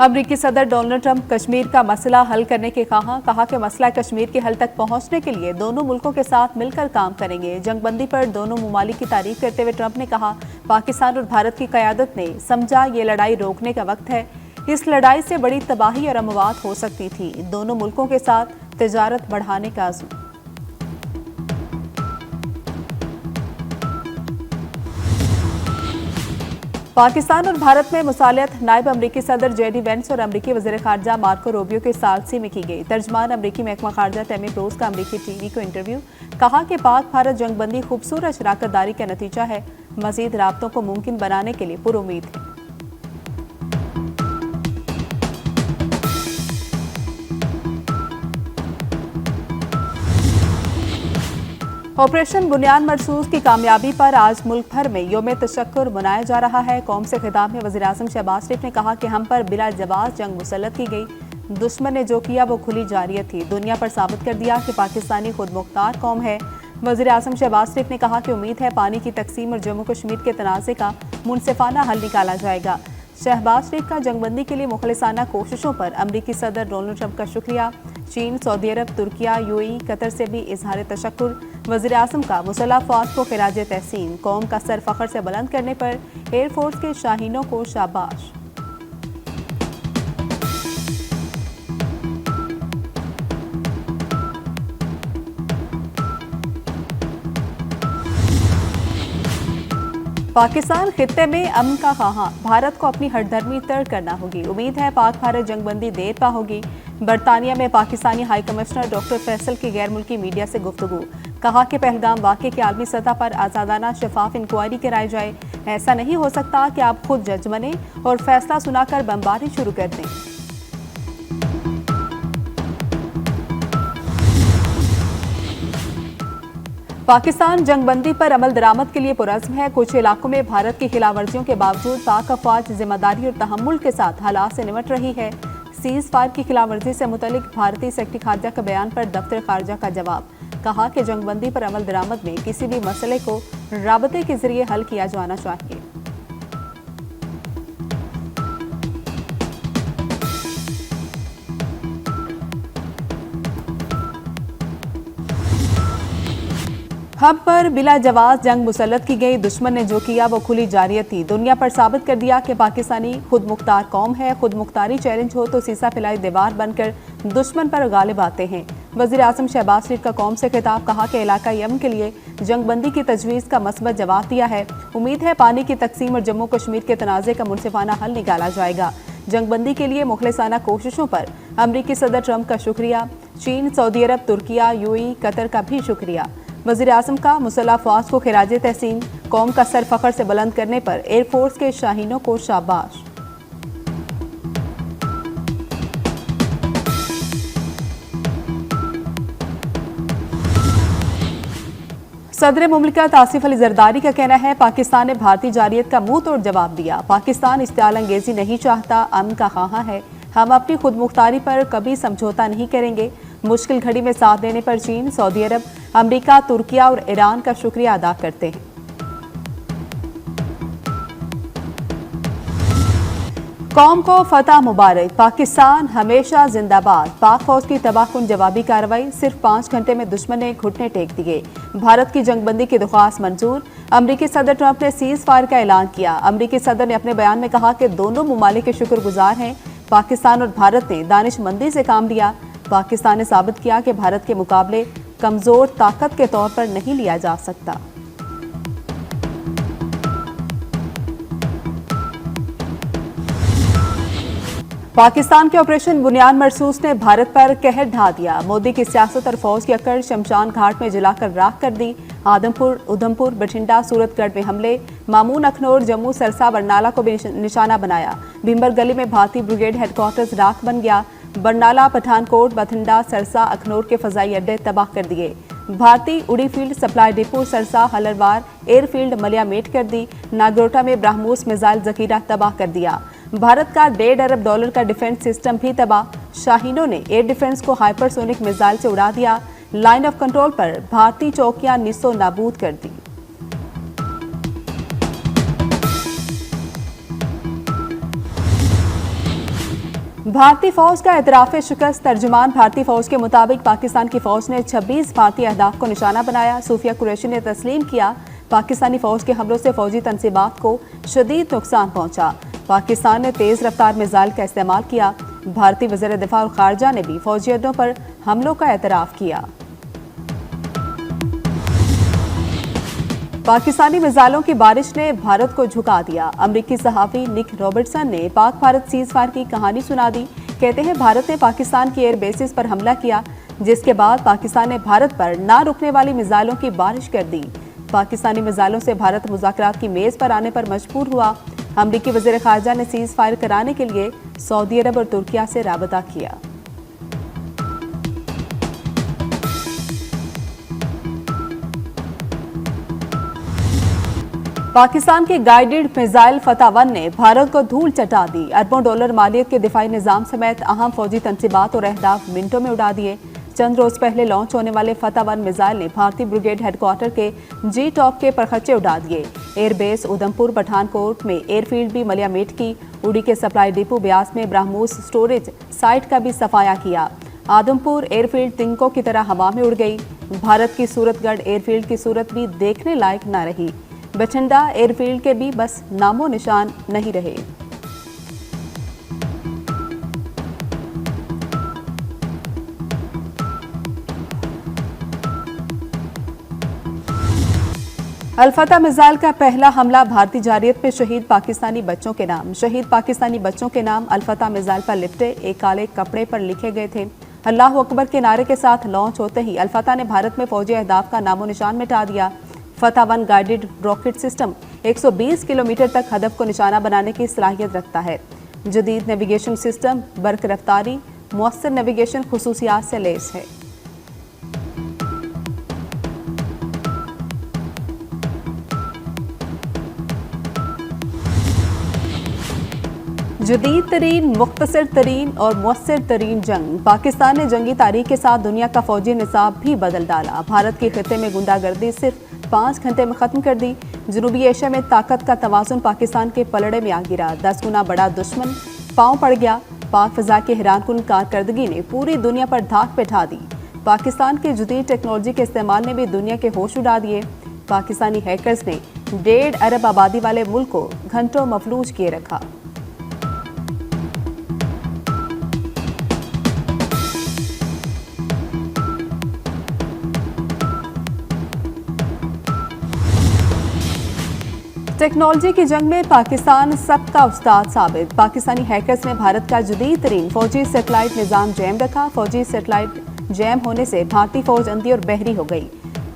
امریکی صدر Donald Trump Kashmir کا مسئلہ حل کرنے کے کہا کہ مسئلہ کشمیر کے حل تک پہنچنے کے لیے دونوں ملکوں کے ساتھ مل کر کام کریں گے۔ جنگ بندی پر دونوں ممالک کی تعریف کرتے ہوئے ٹرمپ نے کہا، پاکستان اور بھارت کی قیادت نے سمجھا یہ لڑائی روکنے کا وقت ہے۔ اس لڑائی سے بڑی تباہی اور اموات ہو سکتی تھی۔ دونوں ملکوں کے ساتھ تجارت بڑھانے کا عزم۔ پاکستان اور بھارت میں مصالحت نائب امریکی صدر جے ڈی وینس اور امریکی وزیر خارجہ مارکو روبیو کے ثالثی میں کی گئی۔ ترجمان امریکی محکمہ خارجہ ٹیمی پروز کا امریکی ٹی وی کو انٹرویو۔ کہا کہ پاک بھارت جنگ بندی خوبصورت شراکت داری کا نتیجہ ہے، مزید رابطوں کو ممکن بنانے کے لیے پر امید ہے۔ آپریشن بنیاد مرصوص کی کامیابی پر آج ملک بھر میں یوم تشکر منایا جا رہا ہے۔ قوم سے خطاب میں وزیراعظم شہباز شریف نے کہا کہ ہم پر بلا جواز جنگ مسلط کی گئی، دشمن نے جو کیا وہ کھلی جارحیت تھی، دنیا پر ثابت کر دیا کہ پاکستانی خود مختار قوم ہے۔ وزیراعظم شہباز شریف نے کہا کہ امید ہے پانی کی تقسیم اور جموں کشمیر کے تنازع کا منصفانہ حل نکالا جائے گا۔ شہباز شریف کا جنگ بندی کے لیے مخلصانہ کوششوں پر امریکی صدر ڈونلڈ ٹرمپ کا شکریہ۔ چین، سعودی عرب، ترکیہ، یو اے ای، قطر سے بھی اظہار تشکر۔ وزیراعظم کا مسلح افواج کو خراج تحسین، قوم کا سر فخر سے بلند کرنے پر ایئر فورس کے شاہینوں کو شاباش۔ پاکستان خطے میں امن کا خواہاں، بھارت کو اپنی ہٹ دھرمی ترک کرنا ہوگی۔ امید ہے پاک بھارت جنگ بندی دیر پا ہوگی۔ برطانیہ میں Pakistani high commissioner doctor Faisal کی غیر ملکی میڈیا سے گفتگو۔ کہا کہ پہلگام واقعے کی عالمی سطح پر آزادانہ شفاف انکوائری کرائی جائے۔ ایسا نہیں ہو سکتا کہ آپ خود جج بنیں اور فیصلہ سنا کر بمباری شروع کر دیں۔ پاکستان جنگ بندی پر عمل درآمد کے لیے پرعزم ہے۔ کچھ علاقوں میں بھارت کی خلاف ورزیوں کے باوجود پاک افواج ذمہ داری اور تحمل کے ساتھ حالات سے نمٹ رہی ہے۔ سیز فائر کی خلاف ورزی سے متعلق بھارتی سیکرٹری خارجہ کے بیان پر دفتر خارجہ کا جواب۔ کہا کہ جنگ بندی پر عمل درآمد میں کسی بھی مسئلے کو رابطے کے ذریعے حل کیا جانا چاہیے۔ ہم پر بلا جواز جنگ مسلط کی گئی، دشمن نے جو کیا وہ کھلی جارحیت تھی، دنیا پر ثابت کر دیا کہ پاکستانی خود مختار قوم ہے۔ خود مختاری چیلنج ہو تو سیسا پھیلائی دیوار بن کر دشمن پر غالب آتے ہیں۔ وزیر اعظم شہباز شریف کا قوم سے خطاب، کہا کہ علاقائی امن کے لیے جنگ بندی کی تجویز کا مثبت جواب دیا ہے۔ امید ہے پانی کی تقسیم اور جموں کشمیر کے تنازع کا منصفانہ حل نکالا جائے گا۔ جنگ بندی کے لیے مخلصانہ کوششوں پر امریکی صدر ٹرمپ کا شکریہ۔ چین، سعودی عرب، ترکیہ، یو اے ای، قطر کا بھی شکریہ۔ وزیر اعظم کا مسلح افواج کو خراج تحسین، قوم کا سر فخر سے بلند کرنے پر ایئر فورس کے شاہینوں کو شاباش۔ صدر مملکت آصف علی زرداری کا کہنا ہے، پاکستان نے بھارتی جارحیت کا منہ توڑ جواب دیا۔ پاکستان اشتعال انگیزی نہیں چاہتا، امن کا خواہاں ہے۔ ہم اپنی خود مختاری پر کبھی سمجھوتا نہیں کریں گے۔ مشکل گھڑی میں ساتھ دینے پر چین، سعودی عرب، امریکہ، ترکیہ اور ایران کا شکریہ ادا کرتے ہیں۔ قوم کو فتح مبارک، پاکستان ہمیشہ زندہ باد۔ پاک فوج کی تباہ کن جوابی کارروائی، صرف 5 گھنٹے میں دشمن نے گھٹنے ٹیک دیے۔ بھارت کی جنگ بندی کی درخواست منظور۔ امریکی صدر ٹرمپ نے سیز فائر کا اعلان کیا۔ امریکی صدر نے اپنے بیان میں کہا کہ دونوں ممالک کے شکر گزار ہیں۔ پاکستان اور بھارت نے دانش مندی سے کام لیا۔ پاکستان نے ثابت کیا کہ بھارت کے مقابلے کمزور طاقت کے طور پر نہیں لیا جا سکتا۔ پاکستان کے آپریشن بنیاد مرصوص نے بھارت پر قہر ڈھا دیا۔ مودی کی سیاست اور فوج کی اکڑ شمشان گھاٹ میں جلا کر راکھ کر دی۔ آدمپور، ادھمپور، بٹھنڈا، سورت گڑھ میں حملے، مامون، اخنور، جموں، سرسا، برنالہ کو بھی نشانہ بنایا۔ بھیمبر گلی میں بھارتی بریگیڈ ہیڈ کوارٹرز راکھ بن گیا۔ برنالہ، پٹھان کوٹ، بٹھنڈا، سرسا، اخنور کے فضائی اڈے تباہ کر دیے۔ بھارتی اڑی field supply depot Sirsa, ہلروار year field ملیا میٹ کر دی۔ ناگروٹا میں براہموس میزائل ذخیرہ تباہ کر دیا۔ بھارت کا $1.5 ارب کا ڈیفنس سسٹم بھی تباہ۔ شاہینوں نے ایئر ڈیفنس کو ہائپر سونک میزائل سے اڑا دیا۔ لائن آف کنٹرول پر بھارتی چوکیاں نیست و نابود کر دی۔ भारतीय फौज का एतराफ़ शिकस्त। तर्जुमान भारतीय फौज के मुताबिक पाकिस्तान की फौज ने 26 भारतीय अहदाफ को निशाना बनाया। सूफिया कुरैशी ने तस्लीम किया, पाकिस्तानी फौज के हमलों से फौजी तनसीबात को शदीद नुकसान पहुंचा। पाकिस्तान ने तेज़ रफ्तार मिसाइल का इस्तेमाल किया। भारतीय वज़ीर दिफा और खारजा ने भी फौजी अड्डों पर हमलों का एतराफ़ किया। पाकिस्तानी मिसाइलों की बारिश ने भारत को झुका दिया। अमरीकी सहाफ़ी निक रॉबर्टसन ने पाक भारत सीज़ फायर की कहानी सुना दी। कहते हैं भारत ने पाकिस्तान की एयर बेसिस पर हमला किया, जिसके बाद पाकिस्तान ने भारत पर ना रुकने वाली मिसाइलों की बारिश कर दी। पाकिस्तानी मिसाइलों से भारत मुज़ाकरात की मेज़ पर आने पर मजबूर हुआ। अमरीकी वज़ीर ख़ारजा ने सीज़ फायर कराने के लिए सऊदी अरब और तुर्किया से राबता किया। पाकिस्तान के गाइडेड मिसाइल फतह-1 ने भारत को धूल चटा दी। अरबों डॉलर मालियत के दिफाई निज़ाम समेत अहम फौजी तनसीबात और अहदाफ मिनटों में उड़ा दिए। चंद रोज पहले लॉन्च होने वाले फतह-1 मिसाइल ने भारतीय ब्रिगेड हेडक्वार्टर के जी टॉप के परखच्चे उड़ा दिए। एयरबेस उधमपुर पठानकोट में एयरफील्ड भी मलियामेट की। उड़ी के सप्लाई डिपो ब्यास में ब्राह्मोस स्टोरेज साइट का भी सफाया किया। आदमपुर एयरफील्ड तिनकों की तरह हवा में उड़ गई। भारत की सूरतगढ़ एयरफील्ड की सूरत भी देखने लायक न रही। बठिंडा एयरफील्ड के भी बस नामो निशान नहीं रहे। अल-फतह मिसाइल का पहला हमला भारतीय जारियत पे शहीद पाकिस्तानी बच्चों के नाम। शहीद पाकिस्तानी बच्चों के नाम अल-फतह मिसाइल पर लिपटे एक काले कपड़े पर लिखे गए थे। अल्लाह अकबर के नारे के साथ लॉन्च होते ही अल-फतह ने भारत में फौजी अहदाफ का नामो निशान मिटा दिया। फतह-1 गाइडेड रॉकेट सिस्टम 120 किलोमीटर तक हदफ को निशाना बनाने की सलाहियत रखता है। जदीद नेविगेशन सिस्टम बर्क रफ्तारी मुअस्सर नेविगेशन खुसूसियात से लैस है। जदीद तरीन, मुख्तसर तरीन और मुअस्सर तरीन जंग। पाकिस्तान ने जंगी तारीख के साथ दुनिया का फौजी निसाब भी बदल डाला। भारत के खिते में गुंडागर्दी सिर्फ 5 घंटे में ख़त्म कर दी। जनूबी एशिया में ताकत का तवाज़ुन पाकिस्तान के पलड़े में आ गिरा। 10 गुना बड़ा दुश्मन पांव पड़ गया। पाक फ़ज़ा की हैरानकुन कारकर्दगी ने पूरी दुनिया पर धाक बैठा दी। पाकिस्तान की जदीद टेक्नोलॉजी के इस्तेमाल ने भी दुनिया के होश उड़ा दिए। पाकिस्तानी हैकर्स ने 1.5 अरब आबादी वाले मुल्क को घंटों मफलूज किए रखा। टेक्नोलॉजी की जंग में पाकिस्तान सबका उस्ताद साबित। पाकिस्तानी हैकर्स ने भारत का जदीद तरीन फौजी सेटेलाइट निज़ाम जैम रखा। फौजी सेटेलाइट जैम होने से भारतीय फौज अंधी और बहरी हो गई।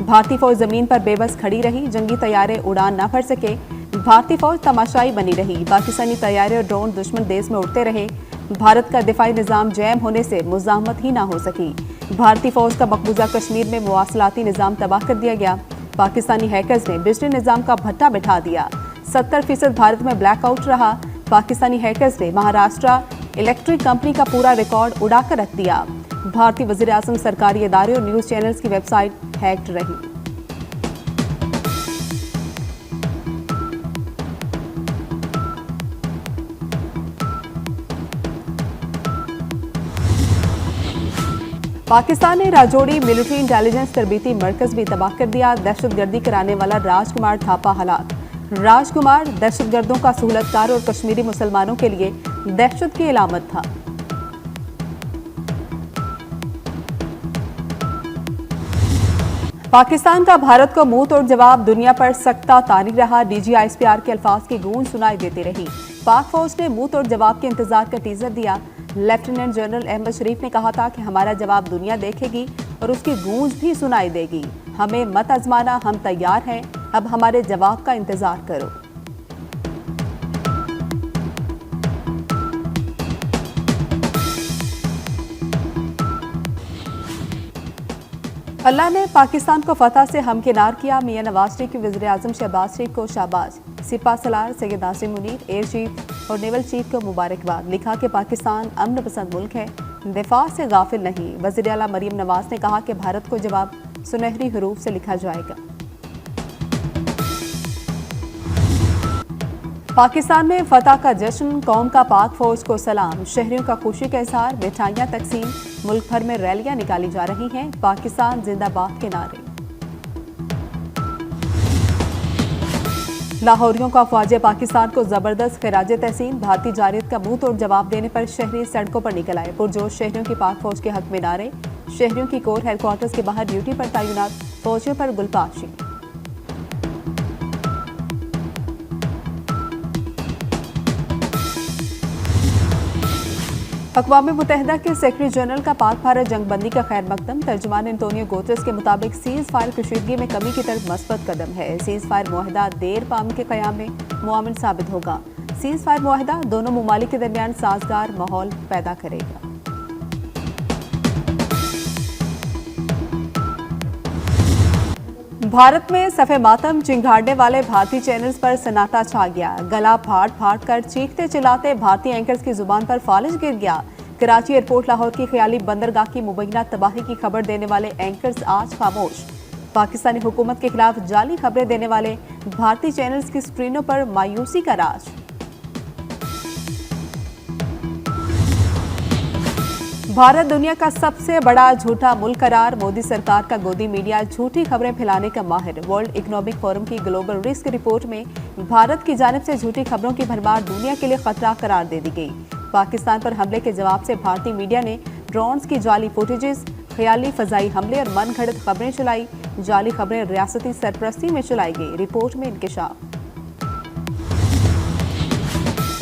भारतीय फौज जमीन पर बेबस खड़ी रही। जंगी तैयारे उड़ान न भर सके। भारतीय फौज तमाशाई बनी रही। पाकिस्तानी तैयारे और ड्रोन दुश्मन देश में उड़ते रहे। भारत का दिफाई निज़ाम जैम होने से मुज़ाहमत ही न हो सकी। भारतीय फौज का मकबूजा कश्मीर में मवासलाती निज़ाम तबाह कर दिया गया। पाकिस्तानी हैकर्स ने बिजली निज़ाम का भट्टा बैठा दिया। 70% भारत में ब्लैकआउट रहा। पाकिस्तानी हैकर्स ने महाराष्ट्र इलेक्ट्रिक कंपनी का पूरा रिकॉर्ड उड़ाकर रख दिया। भारतीय वज़ीर आज़म सरकारी इदारे और न्यूज़ चैनल्स की वेबसाइट हैक्ड रही। पाकिस्तान ने राजौरी मिलिट्री इंटेलिजेंस तरबीती मरकज भी तबाह कर दिया। दहशतगर्दी कराने वाला राजकुमार थापा हलाक। राजकुमार दहशतगर्दों का सहूलतकार और कश्मीरी मुसलमानों के लिए दहशत की इलामत था। पाकिस्तान का भारत को मुंह तोड़ जवाब दुनिया पर सख्ता तारी रहा। DGISPR के अल्फाज की गूंज सुनाई देती रही। पाक फौज ने मुंह तोड़ जवाब के इंतजार का टीजर दिया। लेफ्टिनेंट जनरल अहमद शरीफ ने कहा था कि हमारा जवाब दुनिया देखेगी और उसकी गूंज भी सुनाई देगी। हमें मत आजमाना, हम तैयार हैं, अब हमारे जवाब का इंतजार करो। अल्लाह ने पाकिस्तान को फतह से हमकिनार किया। मियां नवाज शरीफ की वज़ीर आज़म शहबाज शरीफ को शाबाश। सिपा सलार सैयद आसिम मुनीर एयर चीफ और नेवल चीफ को मुबारकबाद। लिखा कि पाकिस्तान अमन पसंद मुल्क है, दिफा से गाफिल नहीं। वज़ीर आला मरीम नवाज ने कहा कि भारत को जवाब सुनहरी हरूफ से लिखा जाएगा। पाकिस्तान में फतह का जश्न, कौम का पाक फौज को सलाम, शहरियों का खुशी का इजहार, मिठाइयाँ तकसीम, मुल्क भर में रैलियां निकाली जा रही हैं, पाकिस्तान जिंदाबाद के नारे। लाहौरियों का ख्वाजा पाकिस्तान को जबरदस्त खिराज तहसीन, भारतीय जारियत का मुंह तोड़ जवाब देने पर शहरी सड़कों पर निकल आए, पुरजोश शहरियों की पाक फौज के हक में नारे, शहरियों की कोर हेडक्वार्टर्स के बाहर ड्यूटी पर तैनात फौजियों पर गुलपाशी। अक़वाम मुत्तहिदा के सेक्रेटरी जनरल का पाक भारत जंगबंदी का खैर मकदम, तर्जुमान एंटोनियो गुतेरेस के मुताबिक सीज फायर कशीदगी में कमी की तरफ मस्बत कदम है। सीज फायर मुआहदा देर पाम के क़याम में मुआविन साबित होगा। सीज फायर मुआहदा दोनों मुमालिक के दरमियान साजगार माहौल पैदा करेगा। भारत में सफ़े मातम चिंगाड़ने वाले भारतीय चैनल्स पर सन्नाटा छा गया। गला फाड़ फाड़ कर चीखते चिल्लाते भारतीय एंकर्स की जुबान पर फालिज गिर गया। कराची एयरपोर्ट लाहौर की ख्याली बंदरगाह की मुबैना तबाही की खबर देने वाले एंकर्स आज खामोश। पाकिस्तानी हुकूमत के खिलाफ जाली खबरें देने वाले भारतीय चैनल्स की स्क्रीनों पर मायूसी का राज। भारत दुनिया का सबसे बड़ा झूठा मुल्क करार, मोदी सरकार का गोदी मीडिया झूठी खबरें फैलाने का माहिर। वर्ल्ड इकोनॉमिक फोरम की ग्लोबल रिस्क रिपोर्ट में भारत की जानिब से झूठी खबरों की भरमार दुनिया के लिए खतरा करार दे दी गई। पाकिस्तान पर हमले के जवाब से भारतीय मीडिया ने ड्रोन्स की जाली फुटेजेस, ख्याली फजाई हमले और मन घड़त खबरें चलाई। जाली खबरें रियासती सरपरस्ती में चलाई गई, रिपोर्ट में इंकशाफ।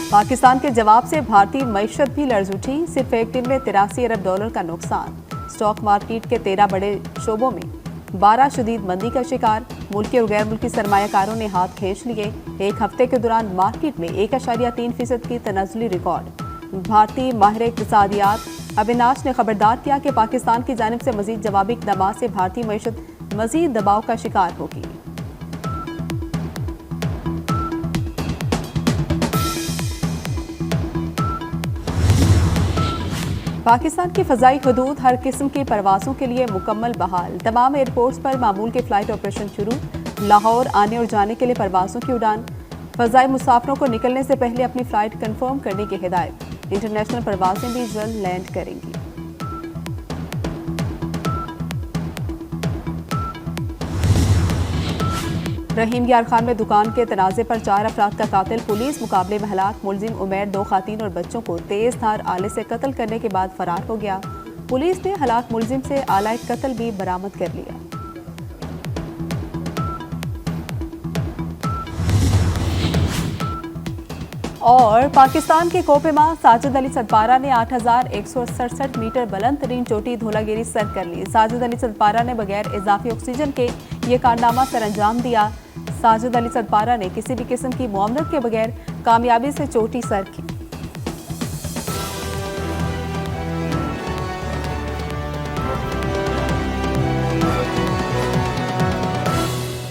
पाकिस्तान के जवाब से भारतीय मईशत भी लर्ज उठी, सिर्फ एक दिन में 83 अरब डॉलर का नुकसान। स्टॉक मार्केट के 13 बड़े शोबों में 12 शदीद मंदी का शिकार। मुल्की और गैर मुल्की सरमायाकारों ने हाथ खींच लिए। एक हफ्ते के दौरान मार्केट में 1.3% की तनाजुली रिकॉर्ड। भारतीय माहिर इक़्तिसादियात अविनाश ने खबरदार किया कि पाकिस्तान की जानिब से मजीद जवाबी इक़दामात से भारतीय मईशत मजीद दबाव का शिकार होगी। पाकिस्तान की फ़ज़ाई हदूद हर किस्म की परवाज़ों के लिए मुकम्मल बहाल। तमाम एयरपोर्ट्स पर मामूल के फ़्लाइट ऑपरेशन शुरू। लाहौर आने और जाने के लिए परवाज़ों की उड़ान। फ़ज़ाई मुसाफिरों को निकलने से पहले अपनी फ़्लाइट कंफर्म करने की हिदायत। इंटरनेशनल परवाज़ें भी जल्द लैंड करेंगी। रहीम यार खान में दुकान के तनाज़े पर 4 अफराद का कातिल, पुलिस मुकाबले में हलाक। मुलजिम उमैर 2 ख़ातीन और बच्चों को तेज़ धार आले से कत्ल करने के बाद फरार हो गया। पुलिस ने हलाक मुलजिम से आला कत्ल भी बरामद कर लिया। और पाकिस्तान के कोपेमा साजिद अली सदपारा ने 8,167 मीटर बुलंद तरीन चोटी धौलागिरी सर कर ली। साजिद अली सदपारा ने बगैर इजाफी ऑक्सीजन के ये कारनामा सर अंजाम दिया। साजिद अली सदपारा ने किसी भी किस्म की मुआवनत के बगैर कामयाबी से चोटी सर की।